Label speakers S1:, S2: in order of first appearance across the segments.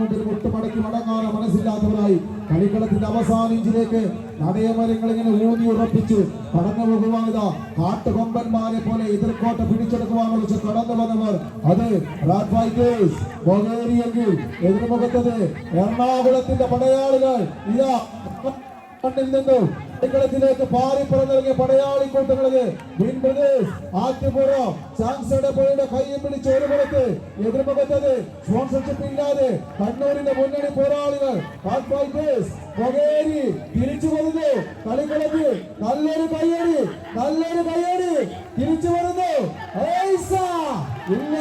S1: മുട്ടുമടക്കി മടങ്ങാൻ മനസ്സില്ലാത്തവരായി കളിക്കളത്തിന്റെ അവസാന ഇഞ്ചിലേക്ക് നടയമരങ്ങൾ ഇങ്ങനെ ഊന്നി ഉറപ്പിച്ച് കടന്നു പോകുവാനിതാ കാട്ടുകൊമ്പന്മാരെ പോലെ എതിർക്കോട്ട പിടിച്ചെടുക്കുവാൻ വിളിച്ച് കടന്നു വന്നവർ അത് റാഡ് ഫൈറ്റേഴ്സ് ബൊഗേരിയെങ്കിൽ എതിർമുഖത്തത് എറണാകുളത്തിന്റെ പടയാളികൾ ഇതാ കണ്ണിൽ നിന്നും കളിക്കളത്തിലേക്ക് പാറി പുറത്തിറങ്ങിയ പടയാളി കൂട്ടങ്ങളത് ഗ്രീൻ ബ്രദേഴ്സ് ആറ്റുപുറം ചാൻസയുടെ കൈയെ പിടിച്ച് ഒരു പുറത്ത് എതിർമുഖത്തത് സ്പോൺസർഷിപ്പ് ഇല്ലാതെ കണ്ണൂരിന്റെ മുന്നണി പോരാളികൾ തിരിച്ചു വരുന്നു കളിക്കളത്തിൽ നല്ലൊരു കയ്യടി തിരിച്ചു വരുന്നു ഇല്ല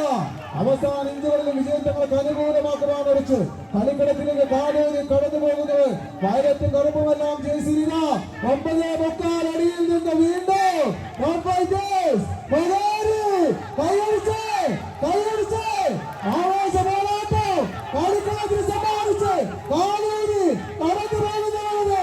S1: അവസാന ഇഞ്ചുകളിൽ വിജയം തങ്ങൾക്ക് അനുകൂലമാക്കുവാൻ ഒഴിച്ച് കളിക്കളത്തിലേക്ക് കാലൂരി കടന്നു പോകുന്നത് വയലറ്റും കറുപ്പുമെല്ലാം ജയിച്ചില്ല 9.4 അടിയിൽ നിന്ന് വീണ്ടും ആവേശ പോരാട്ടം കളിക്കളത്തിന് സമ്മാനിച്ച് കാലൂരി കടന്നു പോകുന്നത്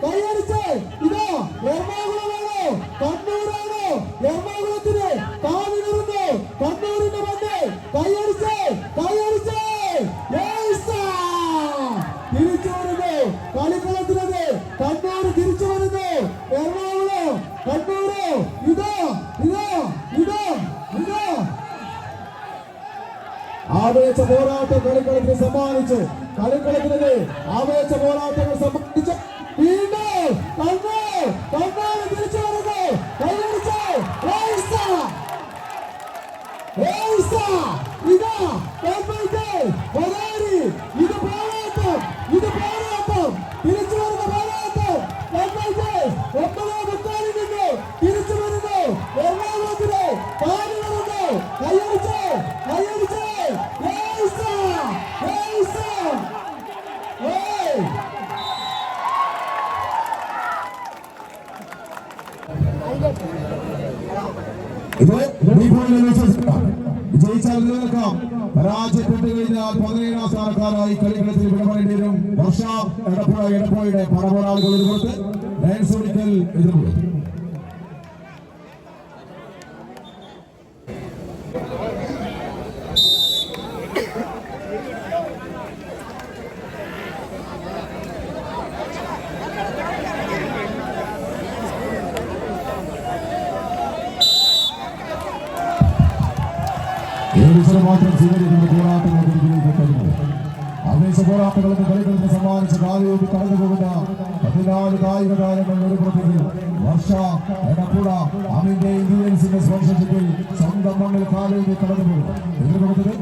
S1: കൈയടിച്ച് ഇതാ എറണാകുളമാണോ കണ്ണൂരാണോ എറണാകുളത്തിന് കാവിലിരുന്നു കണ്ണൂരിന്റെ മണ്ണ് കൈയടിച്ച് തിരിച്ചു വരുന്നു കളിക്കളത്തിലത് കണ്ണൂർ തിരിച്ചു വരുന്നു എറണാകുളം കണ്ണൂര് ഇതാ ആവേശ പോരാട്ടം കളിക്കളത്തിന് സമ്മാനിച്ച് കളിക്കളത്തിലെ ആവേശ പോരാട്ടങ്ങൾ സമ്മാനിച്ച് വീണ്ടും കണ്ണൂർ തിരിച്ചു വരുന്നു കൈയടിച്ച് ഇതാ ഇത് പോരാട്ടം തിരിച്ചു വരുന്ന പോരാട്ടം 9.4 നിന്ന് തിരിച്ചു വരുന്നു എറണാകുളത്തിലെ കാലുകളുണ്ട് കൈയടിച്ച് വിജയിച്ചാൽ നിലനിൽക്കാം പരാജയപ്പെട്ടു കഴിഞ്ഞാൽ 17ാം സ്ഥാനക്കാരായി കളിക്കളത്തിൽ വിടപറയേണ്ടി വരും വർഷ എടപ്പോയുടെ പടപോരാളികൾ എതിർത്ത് ഡയൻസോണിക്കൽ എതിർപ്പ് മാത്രം സ്വീകരിക്കുന്ന പോരാട്ടങ്ങൾ ആവേശ പോരാട്ടങ്ങൾക്ക് കളികൾക്ക് സമ്മാനിച്ച് കാലുകൊണ്ട് കടന്നു പോകുന്ന 14 കായിക താരങ്ങൾ ഒരു പുറത്തേക്ക് വർഷ എടപ്പുഴ അമിന്റെ ഇന്ത്യൻസിന്റെ സ്പോൺസർഷിപ്പിൽ സ്വന്തം മണ്ണിൽ കാലുകൊണ്ട് കടന്നു പോകും.